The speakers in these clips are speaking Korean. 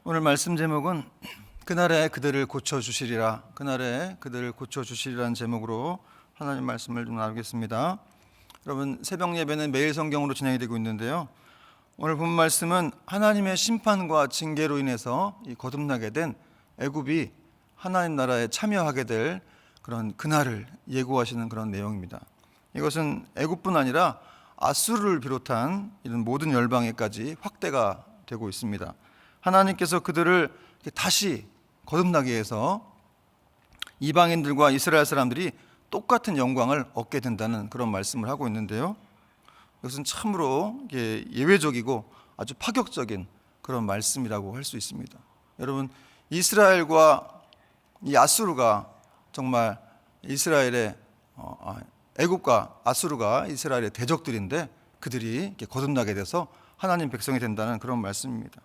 오늘 말씀 제목은 그날에 그들을 고쳐주시리라, 그날에 그들을 고쳐주시리라는 제목으로 하나님 말씀을 좀 나누겠습니다. 여러분, 새벽 예배는 매일 성경으로 진행이 되고 있는데요, 오늘 본 말씀은 하나님의 심판과 징계로 인해서 거듭나게 된 애굽이 하나님 나라에 참여하게 될 그런 그날을 예고하시는 그런 내용입니다. 이것은 애굽뿐 아니라 아수르를 비롯한 이런 모든 열방에까지 확대가 되고 있습니다. 하나님께서 그들을 다시 거듭나게 해서 이방인들과 이스라엘 사람들이 똑같은 영광을 얻게 된다는 그런 말씀을 하고 있는데요, 이것은 참으로 예외적이고 아주 파격적인 그런 말씀이라고 할 수 있습니다. 여러분, 이스라엘과 이 아수르가 정말 이스라엘의 애굽과 아수르가 이스라엘의 대적들인데 그들이 거듭나게 돼서 하나님 백성이 된다는 그런 말씀입니다.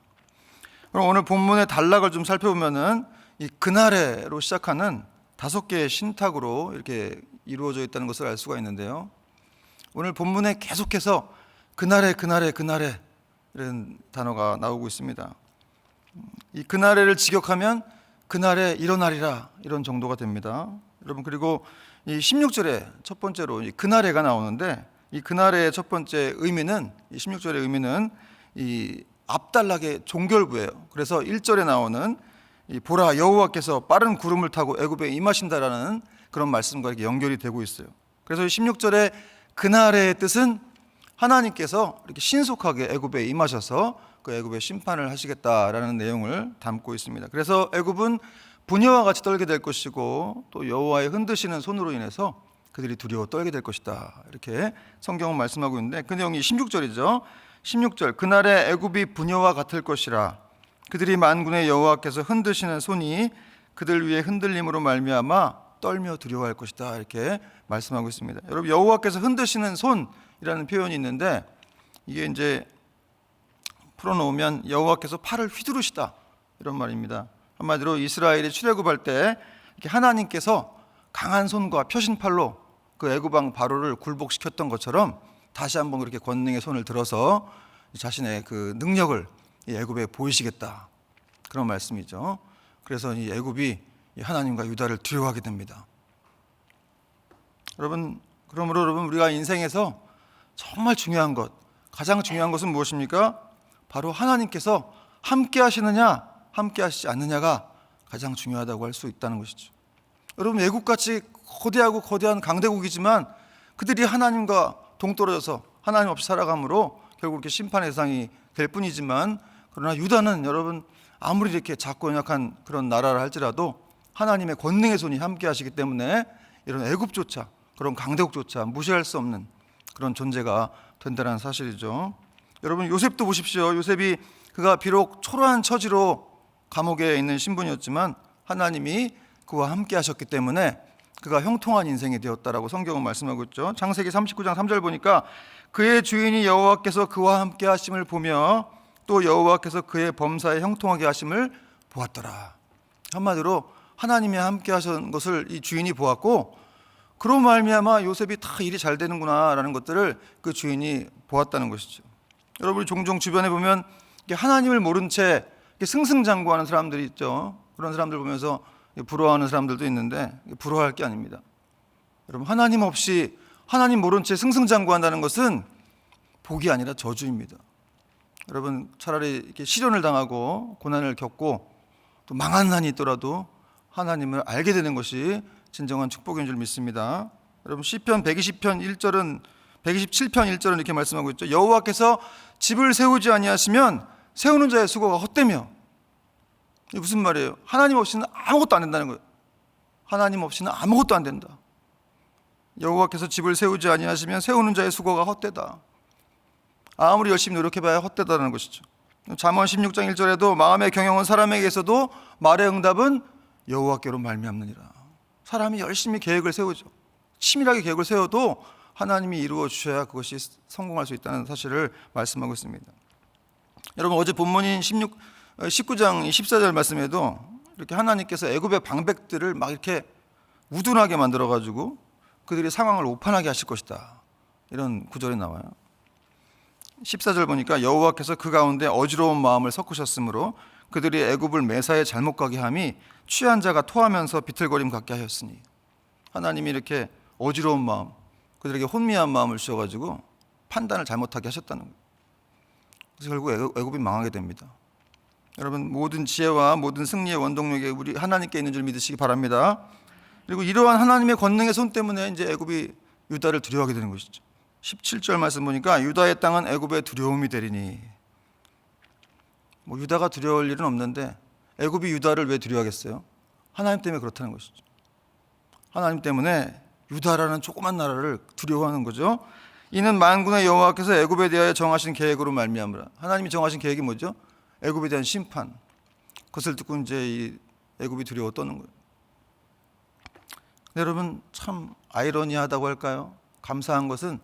그럼 오늘 본문의 단락을 좀 살펴보면은 이 그날에로 시작하는 5개의 신탁으로 이렇게 이루어져 있다는 것을 알 수가 있는데요, 오늘 본문에 계속해서 그날에 이런 단어가 나오고 있습니다. 이 그날에를 직역하면 그날에 일어나리라, 이런 정도가 됩니다. 여러분, 그리고 이 16절에 첫 번째로 이 그날에가 나오는데, 이 그날의 첫 번째 의미는, 이 16절의 의미는 이 앞단락의 종결부예요. 그래서 1절에 나오는 이 보라, 여호와께서 빠른 구름을 타고 애굽에 임하신다라는 그런 말씀과 이렇게 연결이 되고 있어요. 그래서 16절에 그날의 뜻은 하나님께서 이렇게 신속하게 애굽에 임하셔서 그 애굽의 심판을 하시겠다라는 내용을 담고 있습니다. 그래서 애굽은 부녀와 같이 떨게 될 것이고, 또 여호와의 흔드시는 손으로 인해서 그들이 두려워 떨게 될 것이다, 이렇게 성경은 말씀하고 있는데, 그 내용이 16절이죠. 16절, 그날에 애굽이 부녀와 같을 것이라, 그들이 만군의 여호와께서 흔드시는 손이 그들 위에 흔들림으로 말미암아 떨며 두려워할 것이다, 이렇게 말씀하고 있습니다. 여러분, 여호와께서 흔드시는 손이라는 표현이 있는데, 이게 이제 풀어놓으면 여호와께서 팔을 휘두르시다, 이런 말입니다. 한마디로 이스라엘이 출애굽할 때 이렇게 하나님께서 강한 손과 표신팔로 그 애굽 왕 바로를 굴복시켰던 것처럼 다시 한번 그렇게 권능의 손을 들어서 자신의 그 능력을 이 애굽에 보이시겠다, 그런 말씀이죠. 그래서 이 애굽이 하나님과 유다를 두려워하게 됩니다. 여러분, 그러므로 우리가 인생에서 정말 중요한 것, 가장 중요한 것은 무엇입니까? 바로 하나님께서 함께 하시느냐 함께 하시지 않느냐가 가장 중요하다고 할 수 있다는 것이죠. 여러분, 애국같이 거대한 강대국이지만 그들이 하나님과 동떨어져서 하나님 없이 살아감으로 결국 이렇게 심판의 대상이 될 뿐이지만, 그러나 유다는 여러분, 아무리 이렇게 작고 연약한 그런 나라를 할지라도 하나님의 권능의 손이 함께 하시기 때문에 이런 애국조차, 그런 강대국조차 무시할 수 없는 그런 존재가 된다는 사실이죠. 여러분, 요셉도 보십시오. 요셉이 그가 비록 초라한 처지로 감옥에 있는 신분이었지만 하나님이 그와 함께 하셨기 때문에 그가 형통한 인생이 되었다라고 성경은 말씀하고 있죠. 창세기 39장 3절 보니까 그의 주인이 여호와께서 그와 함께 하심을 보며 또 여호와께서 그의 범사에 형통하게 하심을 보았더라. 한마디로 하나님이 함께 하신 것을 이 주인이 보았고, 그로 말미암아 요셉이 다 일이 잘 되는구나라는 것들을 그 주인이 보았다는 것이죠. 여러분이 종종 주변에 보면 하나님을 모른 채 승승장구하는 사람들이 있죠. 그런 사람들 보면서 부러워하는 사람들도 있는데, 부러워할 게 아닙니다. 여러분, 하나님 없이 하나님 모른 채 승승장구한다는 것은 복이 아니라 저주입니다. 여러분, 차라리 이렇게 시련을 당하고 고난을 겪고 또 망한 한이 있더라도 하나님을 알게 되는 것이 진정한 축복인 줄 믿습니다. 여러분, 시편 120편 1절은 127편 1절은 이렇게 말씀하고 있죠. 여호와께서 집을 세우지 아니하시면 세우는 자의 수고가 헛되며. 이게 무슨 말이에요? 하나님 없이는 아무것도 안 된다는 거예요. 하나님 없이는 아무것도 안 된다. 여호와께서 집을 세우지 아니하시면 세우는 자의 수고가 헛되다. 아무리 열심히 노력해봐야 헛되다는 것이죠. 잠언 16장 1절에도 마음의 경영은 사람에게서도 말의 응답은 여호와께로 말미암느니라. 사람이 열심히 계획을 세우죠. 치밀하게 계획을 세워도 하나님이 이루어 주셔야 그것이 성공할 수 있다는 사실을 말씀하고 있습니다. 여러분, 어제 본문인 19장 14절 말씀에도 이렇게 하나님께서 애굽의 방백들을 막 이렇게 우둔하게 만들어가지고 그들이 상황을 오판하게 하실 것이다, 이런 구절이 나와요. 14절 보니까 여호와께서 그 가운데 어지러운 마음을 섞으셨으므로 그들이 애굽을 매사에 잘못 가게 함이 취한 자가 토하면서 비틀거림 같게 하였으니. 하나님이 이렇게 어지러운 마음, 그들에게 혼미한 마음을 주셔가지고 판단을 잘못하게 하셨다는 거예요. 그래서 결국 애굽이 망하게 됩니다. 여러분, 모든 지혜와 모든 승리의 원동력이 우리 하나님께 있는 줄 믿으시기 바랍니다. 그리고 이러한 하나님의 권능의 손 때문에 이제 애굽이 유다를 두려워하게 되는 것이죠. 17절 말씀 보니까 유다의 땅은 애굽의 두려움이 되리니. 유다가 두려울 일은 없는데 애굽이 유다를 왜 두려워하겠어요? 하나님 때문에 그렇다는 것이죠. 하나님 때문에 유다라는 조그만 나라를 두려워하는 거죠. 이는 만군의 여호와께서 애굽에 대하여 정하신 계획으로 말미암으라. 하나님이 정하신 계획이 뭐죠? 애굽에 대한 심판. 그것을 듣고 이제 이 애굽이 두려워 떠는 거예요. 여러분, 참 아이러니하다고 할까요? 감사한 것은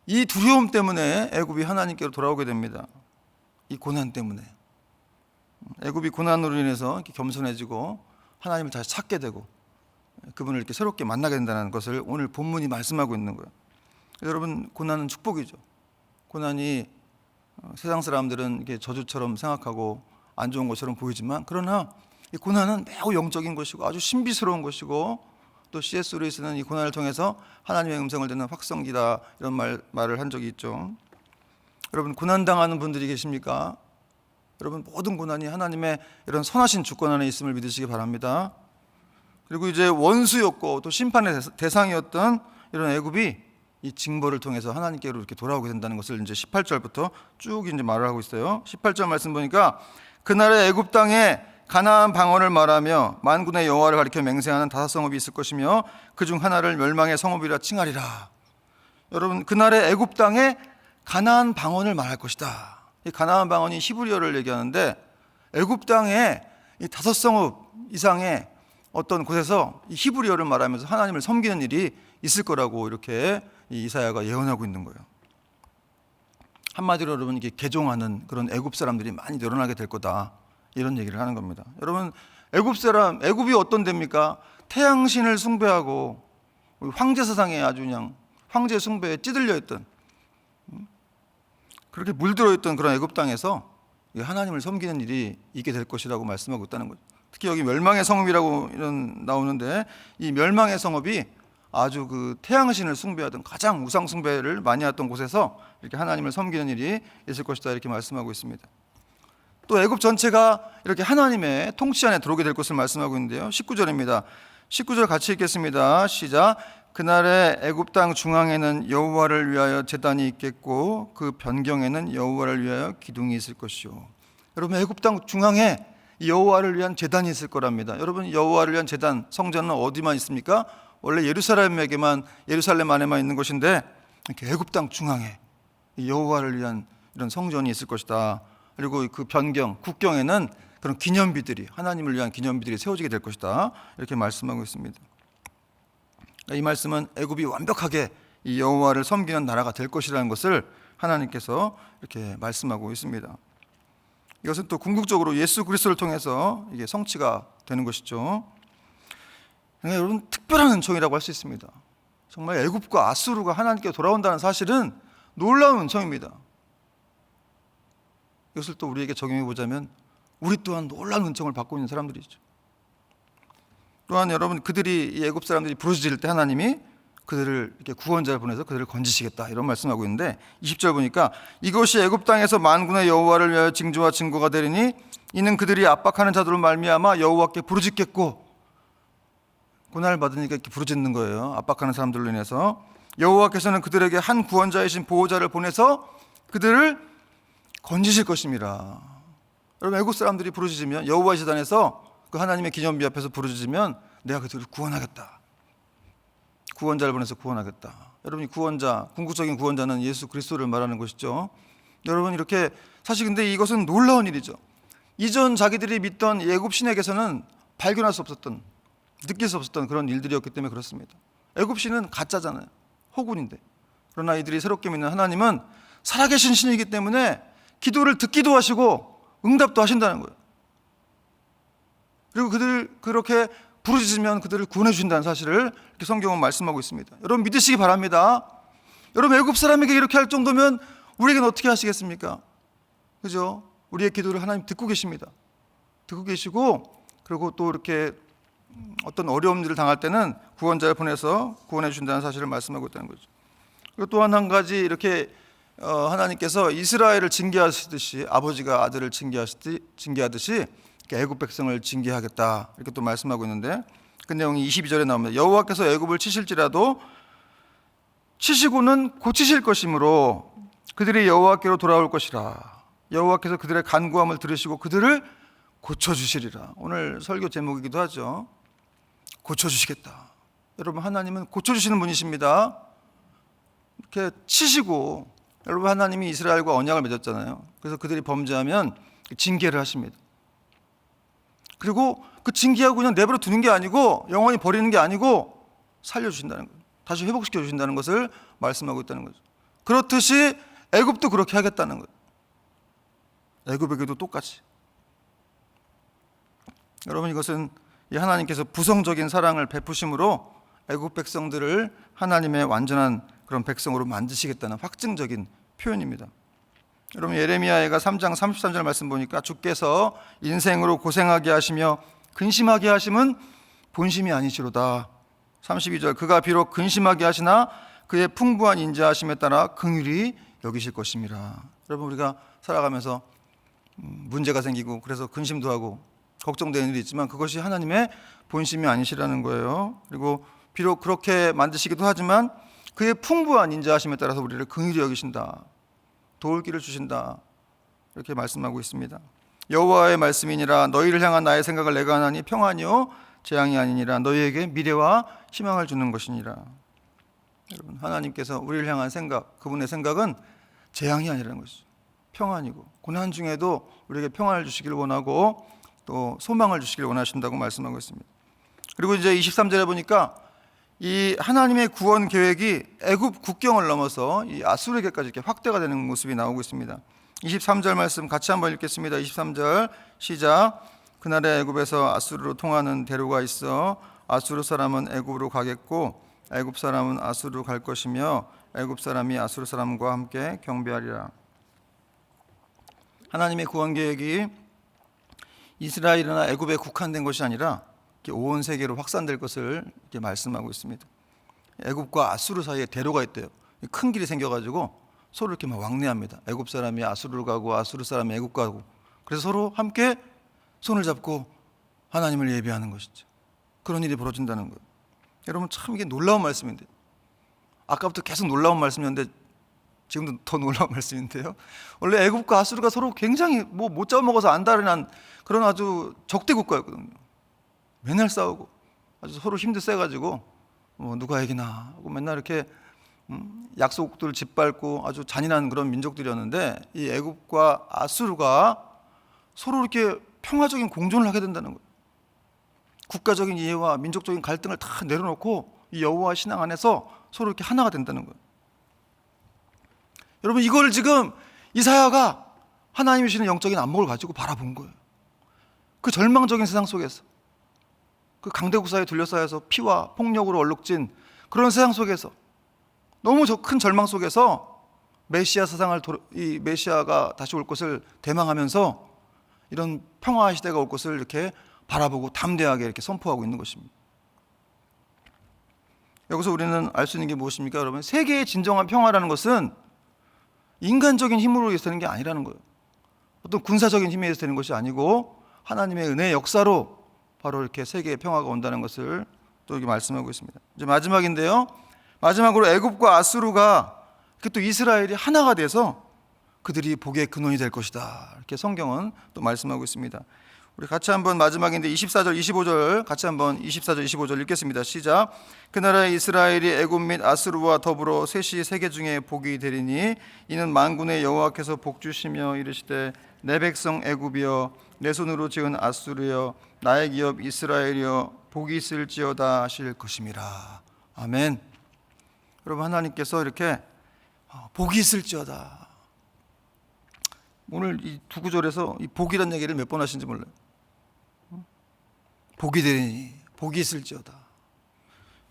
이 두려움 때문에 애굽이 하나님께로 돌아오게 됩니다. 이 고난 때문에. 애굽이 고난으로 인해서 이렇게 겸손해지고 하나님을 다시 찾게 되고 그분을 이렇게 새롭게 만나게 된다는 것을 오늘 본문이 말씀하고 있는 거예요. 여러분, 고난은 축복이죠. 고난이 세상 사람들은 이게 저주처럼 생각하고 안 좋은 것처럼 보이지만, 그러나 이 고난은 매우 영적인 것이고 아주 신비스러운 것이고, 또 C.S. 루이스는 이 고난을 통해서 하나님의 음성을 듣는 확성기다, 이런 말을 한 적이 있죠. 여러분, 고난당하는 분들이 계십니까? 여러분, 모든 고난이 하나님의 이런 선하신 주권 안에 있음을 믿으시기 바랍니다. 그리고 이제 원수였고 또 심판의 대상이었던 이런 애굽이 이 징벌을 통해서 하나님께로 이렇게 돌아오게 된다는 것을 이제 18절부터 쭉 이제 말을 하고 있어요. 18절 말씀 보니까 그날의 애굽 땅에 가나안 방언을 말하며 만군의 여호와를 가리켜 맹세하는 5 성읍이 있을 것이며 그중 하나를 멸망의 성읍이라 칭하리라. 여러분, 그날의 애굽 땅에 가나안 방언을 말할 것이다. 이 가나안 방언이 히브리어를 얘기하는데 애굽 땅에 이 5 성읍 이상의 어떤 곳에서 이 히브리어를 말하면서 하나님을 섬기는 일이 있을 거라고 이렇게 이 이사야가 예언하고 있는 거예요. 한마디로 여러분, 이게 개종하는 그런 애굽 사람들이 많이 늘어나게 될 거다, 이런 얘기를 하는 겁니다. 여러분, 애굽이 어떤 데입니까? 태양신을 숭배하고 황제 사상에 아주 그냥 황제 숭배에 찌들려 있던, 그렇게 물들어 있던 그런 애굽 땅에서 하나님을 섬기는 일이 있게 될 것이라고 말씀하고 있다는 거죠. 특히 여기 멸망의 성읍이라고 이런 나오는데, 이 멸망의 성읍이 아주 그 태양신을 숭배하던, 가장 우상 숭배를 많이 했던 곳에서 이렇게 하나님을 섬기는 일이 있을 것이다, 이렇게 말씀하고 있습니다. 또 애굽 전체가 이렇게 하나님의 통치 안에 들어오게 될 것을 말씀하고 있는데요. 19절입니다. 19절 같이 읽겠습니다. 시작. 그날에 애굽 땅 중앙에는 여호와를 위하여 제단이 있겠고 그 변경에는 여호와를 위하여 기둥이 있을 것이요. 여러분, 애굽 땅 중앙에 여호와를 위한 제단이 있을 거랍니다. 여러분, 여호와를 위한 제단, 성전은 어디만 있습니까? 원래 예루살렘 안에만 있는 것인데, 이렇게 애굽 땅 중앙에 여호와를 위한 이런 성전이 있을 것이다. 그리고 그 변경, 국경에는 그런 기념비들이, 하나님을 위한 기념비들이 세워지게 될 것이다, 이렇게 말씀하고 있습니다. 이 말씀은 애굽이 완벽하게 이 여호와를 섬기는 나라가 될 것이라는 것을 하나님께서 이렇게 말씀하고 있습니다. 이것은 또 궁극적으로 예수 그리스도를 통해서 이게 성취가 되는 것이죠. 그러니까 여러분, 특별한 은총이라고 할 수 있습니다. 정말 애굽과 아수르가 하나님께 돌아온다는 사실은 놀라운 은총입니다. 이것을 또 우리에게 적용해 보자면 우리 또한 놀라운 은총을 받고 있는 사람들이죠. 또한 여러분, 그들이, 이 애굽 사람들이 부르짖을 때 하나님이 그들을 이렇게 구원자를 보내서 그들을 건지시겠다, 이런 말씀하고 있는데, 20절 보니까 이것이 애굽 땅에서 만군의 여호와를 위하여 징조와 증거가 되리니 이는 그들이 압박하는 자들로 말미암아 여호와께 부르짖겠고, 고난을 받으니까 이렇게 부르짖는 거예요. 압박하는 사람들로 인해서 여호와께서는 그들에게 한 구원자이신 보호자를 보내서 그들을 건지실 것입니다. 여러분, 애국 사람들이 부르짖으면, 여호와의 제단에서 그 하나님의 기념비 앞에서 부르짖으면 내가 그들을 구원하겠다, 구원자를 보내서 구원하겠다. 여러분, 이 구원자, 궁극적인 구원자는 예수 그리스도를 말하는 것이죠. 여러분, 이렇게 사실 근데 이것은 놀라운 일이죠. 이전 자기들이 믿던 애굽 신에게서는 발견할 수 없었던, 느낄 수 없었던 그런 일들이었기 때문에 그렇습니다. 애굽 신은 가짜잖아요. 호군인데. 그러나 이들이 새롭게 믿는 하나님은 살아계신 신이기 때문에 기도를 듣기도 하시고 응답도 하신다는 거예요. 그리고 그들 그렇게 부르짖으면 그들을 구원해 주신다는 사실을 이렇게 성경은 말씀하고 있습니다. 여러분, 믿으시기 바랍니다. 여러분, 애굽 사람에게 이렇게 할 정도면 우리에게는 어떻게 하시겠습니까? 그죠? 우리의 기도를 하나님 듣고 계십니다. 듣고 계시고, 그리고 또 이렇게 어떤 어려운 일을 당할 때는 구원자를 보내서 구원해 주신다는 사실을 말씀하고 있다는 거죠. 그리고 또 한 가지 이렇게 하나님께서 이스라엘을 징계하시듯이 아버지가 아들을 징계하듯이 애굽 백성을 징계하겠다 이렇게 또 말씀하고 있는데, 그 내용이 22절에 나옵니다. 여호와께서 애굽을 치실지라도 치시고는 고치실 것이므로 그들이 여호와께로 돌아올 것이라. 여호와께서 그들의 간구함을 들으시고 그들을 고쳐주시리라. 오늘 설교 제목이기도 하죠. 고쳐주시겠다. 여러분, 하나님은 고쳐주시는 분이십니다. 이렇게 치시고, 여러분, 하나님이 이스라엘과 언약을 맺었잖아요. 그래서 그들이 범죄하면 징계를 하십니다. 그리고 그 징계하고 그냥 내버려 두는 게 아니고, 영원히 버리는 게 아니고 살려주신다는 거예요. 다시 회복시켜 주신다는 것을 말씀하고 있다는 거죠. 그렇듯이 애굽도 그렇게 하겠다는 거예요. 애굽에게도 똑같이. 여러분, 이것은 이 하나님께서 부성적인 사랑을 베푸심으로 애굽 백성들을 하나님의 완전한 그런 백성으로 만드시겠다는 확증적인 표현입니다. 여러분, 예레미야가 3장 33절 말씀 보니까 주께서 인생으로 고생하게 하시며 근심하게 하심은 본심이 아니시로다. 32절 그가 비록 근심하게 하시나 그의 풍부한 인자하심에 따라 긍휼히 여기실 것임이라. 여러분, 우리가 살아가면서 문제가 생기고 그래서 근심도 하고 걱정되는 일이 있지만 그것이 하나님의 본심이 아니시라는 거예요. 그리고 비록 그렇게 만드시기도 하지만 그의 풍부한 인자하심에 따라서 우리를 긍휼히 여기신다, 도울 길을 주신다, 이렇게 말씀하고 있습니다. 여호와의 말씀이니라. 너희를 향한 나의 생각을 내가 하나니 평안이요 재앙이 아니니라. 너희에게 미래와 희망을 주는 것이니라. 여러분, 하나님께서 우리를 향한 생각, 그분의 생각은 재앙이 아니라는 것이죠. 평안이고, 고난 중에도 우리에게 평안을 주시기를 원하고 또 소망을 주시기를 원하신다고 말씀하고 있습니다. 그리고 이제 23절에 보니까 이 하나님의 구원 계획이 애굽 국경을 넘어서 이 아수르에게까지 이렇게 확대가 되는 모습이 나오고 있습니다. 23절 말씀 같이 한번 읽겠습니다. 23절 시작. 그날에 애굽에서 아수르로 통하는 대로가 있어 아수르 사람은 애굽으로 가겠고 애굽 사람은 아수르로 갈 것이며 애굽 사람이 아수르 사람과 함께 경배하리라. 하나님의 구원 계획이 이스라엘이나 애굽에 국한된 것이 아니라 온 세계로 확산될 것을 이렇게 말씀하고 있습니다. 애굽과 아수르 사이에 대로가 있대요. 큰 길이 생겨가지고 서로 이렇게 막 왕래합니다. 애굽 사람이 아수르로 가고 아수르 사람이 애굽 가고, 그래서 서로 함께 손을 잡고 하나님을 예배하는 것이죠. 그런 일이 벌어진다는 거예요. 여러분, 참 이게 놀라운 말씀인데, 아까부터 계속 놀라운 말씀이었는데 지금도 더 놀라운 말씀인데요. 원래 애굽과 아수르가 서로 굉장히 못 잡아먹어서 안달이 그런 아주 적대 국가였거든요. 맨날 싸우고 아주 서로 힘도 세가지고 누가 이기나 하고 맨날 이렇게 약속들을 짓밟고 아주 잔인한 그런 민족들이었는데, 이 애굽과 아수르가 서로 이렇게 평화적인 공존을 하게 된다는 거예요. 국가적인 이해와 민족적인 갈등을 다 내려놓고 이 여호와 신앙 안에서 서로 이렇게 하나가 된다는 거예요. 여러분, 이걸 지금 이사야가 하나님이 주시는 영적인 안목을 가지고 바라본 거예요. 그 절망적인 세상 속에서, 그 강대국사에 둘러싸여서 피와 폭력으로 얼룩진 그런 세상 속에서, 너무 큰 절망 속에서 메시아 세상을 이 메시아가 다시 올 것을 대망하면서 이런 평화 시대가 올 것을 이렇게 바라보고 담대하게 이렇게 선포하고 있는 것입니다. 여기서 우리는 알 수 있는 게 무엇입니까, 여러분? 세계의 진정한 평화라는 것은 인간적인 힘으로 해서 되는 게 아니라는 거예요. 어떤 군사적인 힘에 의해서 되는 것이 아니고 하나님의 은혜의 역사로 바로 이렇게 세계의 평화가 온다는 것을 또 여기 말씀하고 있습니다. 이제 마지막인데요. 마지막으로 애굽과 아수르가 또 이스라엘이 하나가 돼서 그들이 복의 근원이 될 것이다, 이렇게 성경은 또 말씀하고 있습니다. 우리 같이 한번 마지막인데 24절 25절 같이 한번 24절 25절 읽겠습니다. 시작. 그 나라의 이스라엘이 애굽 및 아수르와 더불어 셋이 세계 중에 복이 되리니 이는 만군의 여호와께서 복 주시며 이르시되 내 백성 애굽이여 내 손으로 지은 아수르여 나의 기업 이스라엘이여 복이 있을지어다 하실 것임이라. 아멘. 여러분, 하나님께서 이렇게 복이 있을지어다. 오늘 이 두 구절에서 이 복이라는 얘기를 몇 번 하신지 몰라요. 복이 되리니, 복이 있을지어다.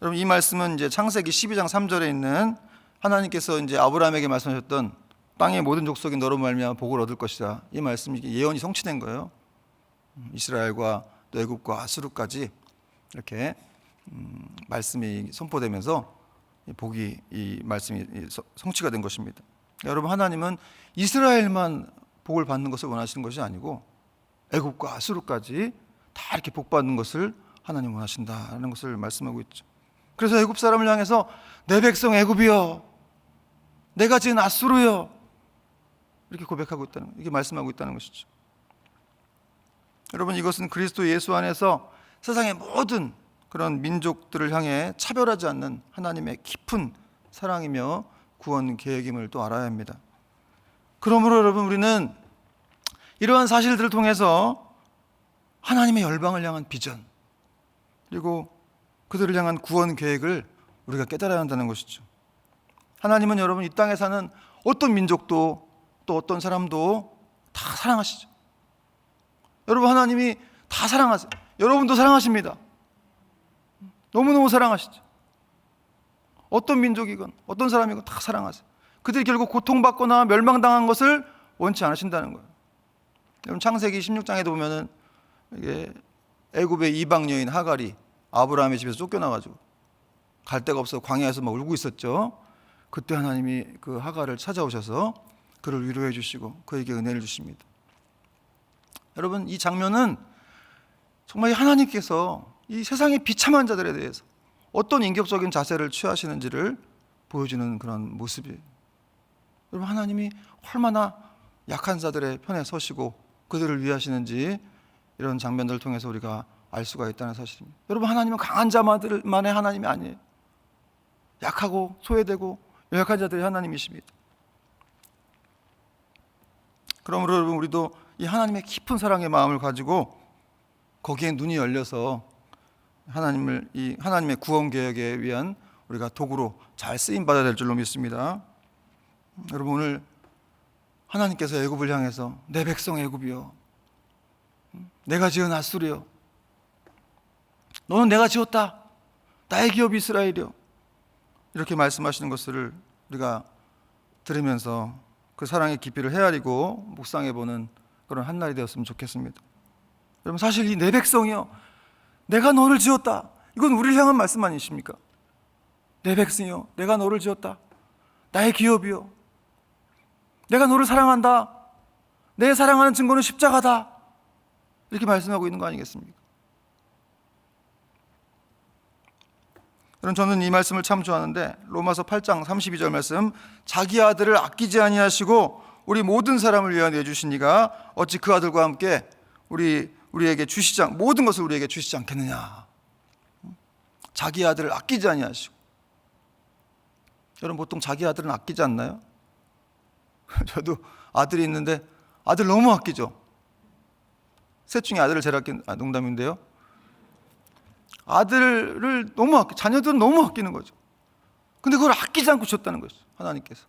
여러분, 이 말씀은 이제 창세기 12장 3절에 있는 하나님께서 이제 아브라함에게 말씀하셨던 땅의 모든 족속이 너로 말미암아 복을 얻을 것이다, 이 말씀이 예언이 성취된 거예요. 이스라엘과 또 애굽과 아수르까지 이렇게 말씀이 선포되면서 이 말씀이 성취가 된 것입니다. 여러분, 하나님은 이스라엘만 복을 받는 것을 원하시는 것이 아니고 애굽과 아수르까지 다 이렇게 복 받는 것을 하나님 원하신다라는 것을 말씀하고 있죠. 그래서 애굽 사람을 향해서 내 백성 애굽이여, 내가 지은 아수르여, 이렇게 고백하고 있다는, 이게 말씀하고 있다는 것이죠. 여러분, 이것은 그리스도 예수 안에서 세상의 모든 그런 민족들을 향해 차별하지 않는 하나님의 깊은 사랑이며 구원 계획임을 또 알아야 합니다. 그러므로 여러분, 우리는 이러한 사실들을 통해서 하나님의 열방을 향한 비전, 그리고 그들을 향한 구원 계획을 우리가 깨달아야 한다는 것이죠. 하나님은 여러분, 이 땅에 사는 어떤 민족도 또 어떤 사람도 다 사랑하시죠. 여러분, 하나님이 다 사랑하세요. 여러분도 사랑하십니다. 너무너무 사랑하시죠. 어떤 민족이건 어떤 사람이건 다 사랑하세요. 그들이 결국 고통받거나 멸망당한 것을 원치 않으신다는 거예요. 여러분, 창세기 16장에도 보면은 이게 애굽의 이방 여인 하갈이 아브라함의 집에서 쫓겨나가지고 갈 데가 없어 광야에서 막 울고 있었죠. 그때 하나님이 그 하갈을 찾아오셔서 그를 위로해 주시고 그에게 은혜를 주십니다. 여러분, 이 장면은 정말 하나님께서 이 세상의 비참한 자들에 대해서 어떤 인격적인 자세를 취하시는지를 보여주는 그런 모습이에요. 여러분, 하나님이 얼마나 약한 자들의 편에 서시고 그들을 위하시는지 이런 장면들을 통해서 우리가 알 수가 있다는 사실입니다. 여러분, 하나님은 강한 자만의 하나님이 아니에요. 약하고 소외되고 연약한 자들의 하나님이십니다. 그러므로 여러분, 우리도 이 하나님의 깊은 사랑의 마음을 가지고 거기에 눈이 열려서 하나님의 구원 계획에 위한 우리가 도구로 잘 쓰임 받아야 될 줄로 믿습니다. 여러분, 오늘 하나님께서 애굽을 향해서 내 백성 애굽이여, 내가 지은 아수르여, 너는 내가 지었다, 나의 기업 이스라엘이여, 이렇게 말씀하시는 것을 우리가 들으면서 그 사랑의 깊이를 헤아리고 묵상해보는 그런 한날이 되었으면 좋겠습니다. 여러분, 사실 이 내 백성이여, 내가 너를 지었다, 이건 우리를 향한 말씀 아니십니까? 내 백성이여, 내가 너를 지었다, 나의 기업이여, 내가 너를 사랑한다, 내 사랑하는 증거는 십자가다, 이렇게 말씀하고 있는 거 아니겠습니까? 여러분, 저는 이 말씀을 참 좋아하는데 로마서 8장 32절 말씀, 자기 아들을 아끼지 아니하시고 우리 모든 사람을 위하여 내주신 이가 어찌 그 아들과 함께 우리에게 모든 것을 우리에게 주시지 않겠느냐. 자기 아들을 아끼지 아니하시고. 여러분, 보통 자기 아들은 아끼지 않나요? 저도 아들이 있는데 아들 너무 아끼죠. 셋 중에 아들을 제일 농담인데요. 아들을 너무 자녀들은 너무 아끼는 거죠. 근데 그걸 아끼지 않고 주셨다는 거죠, 하나님께서.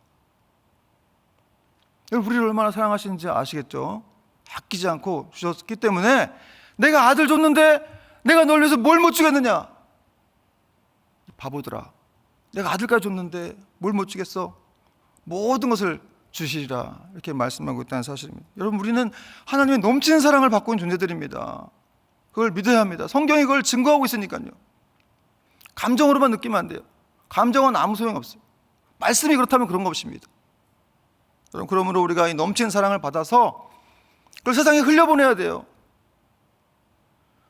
여러분, 우리를 얼마나 사랑하시는지 아시겠죠? 아끼지 않고 주셨기 때문에 내가 아들 줬는데 내가 널 위해서 뭘 못 주겠느냐? 바보들아, 내가 아들까지 줬는데 뭘 못 주겠어? 모든 것을 주시리라, 이렇게 말씀하고 있다는 사실입니다. 여러분, 우리는 하나님의 넘치는 사랑을 받고 있는 존재들입니다. 그걸 믿어야 합니다. 성경이 그걸 증거하고 있으니까요. 감정으로만 느끼면 안 돼요. 감정은 아무 소용없어요. 말씀이 그렇다면 그런 거 없습니다. 여러분, 그러므로 우리가 이 넘치는 사랑을 받아서 그걸 세상에 흘려보내야 돼요.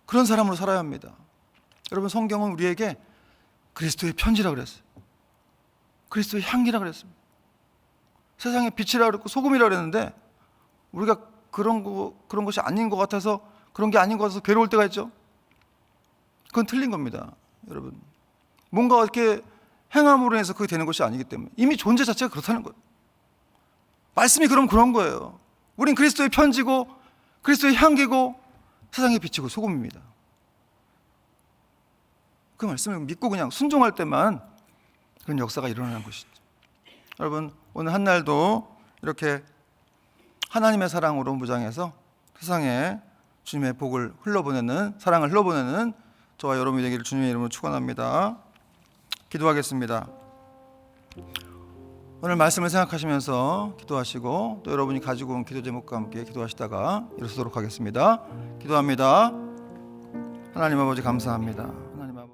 그런 사람으로 살아야 합니다. 여러분, 성경은 우리에게 그리스도의 편지라고 그랬어요. 그리스도의 향기라고 그랬습니다. 세상의 빛이라고 그랬고 소금이라고 그랬는데 우리가 그런 것이 아닌 것 같아서, 그런 게 아닌 것 같아서 괴로울 때가 있죠. 그건 틀린 겁니다. 여러분, 뭔가 이렇게 행함으로 해서 그게 되는 것이 아니기 때문에 이미 존재 자체가 그렇다는 거예요. 말씀이 그런 거예요. 우린 그리스도의 편지고 그리스도의 향기고 세상의 빛이고 소금입니다. 그 말씀을 믿고 그냥 순종할 때만 그런 역사가 일어나는 것이죠. 여러분, 오늘 한 날도 이렇게 하나님의 사랑으로 무장해서 세상에 주님의 복을 흘러보내는, 사랑을 흘러보내는 저와 여러분이 되기를 주님의 이름으로 축원합니다. 기도하겠습니다. 오늘 말씀을 생각하시면서 기도하시고 또 여러분이 가지고 온 기도 제목과 함께 기도하시다가 일어서도록 하겠습니다. 기도합니다. 하나님 아버지 감사합니다.